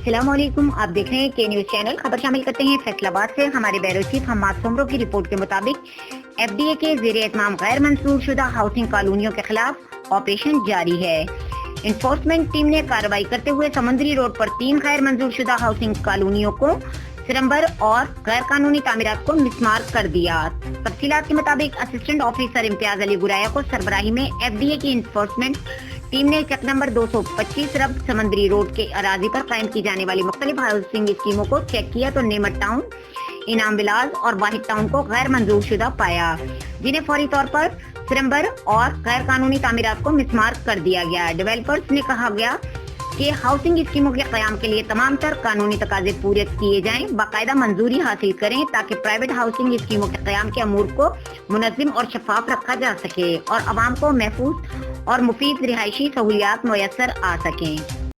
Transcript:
अस्सलाम वालेकुम। आप देख रहे हैं के न्यूज चैनल। खबर शामिल करते हैं फैसलाबाद से। हमारे ब्यूरो चीफ हम्माद सोमरो की रिपोर्ट के मुताबिक एफडीए के ज़ेरे एहतमाम गैर मंजूर शुदा हाउसिंग कॉलोनियों के खिलाफ ऑपरेशन जारी है। इन्फोर्समेंट टीम ने कार्रवाई करते हुए समंदरी रोड पर 3 गैर मंजूर शुदा हाउसिंग कॉलोनियों को सिरंबर और गैर कानूनी तामीरात को मिसमार कर दिया। तफसीलात के मुताबिक असिस्टेंट ऑफिसर इम्तियाज अली गुराया को सरबराही में एफडीए की इन्फोर्समेंट टीम ने चक नंबर 225 रब समंदरी रोड के अराजी पर कायम की जाने वाली मुख्तलिफ हाउसिंग स्कीमों को चेक किया तो नेमत टाउन, इनाम विलास और वाहिद टाउन को गैर मंजूर शुदा पाया, जिन्हें फौरी तौर पर सिरंबर और गैर कानूनी तामीरात को मिसमार कर दिया गया। डेवलपर्स ने कहा गया कि हाउसिंग स्कीमों के क़याम के लिए तमाम तर कानूनी तकाजे पूरे किए जाएं, बाकायदा मंजूरी हासिल करें ताकि प्राइवेट हाउसिंग स्कीमों के क़याम के अमूर को मुनज़्ज़म और शफाफ रखा जा सके और अवाम को महफूज और मुफीद रिहायशी सहूलियात मुयस्सर आ सकें।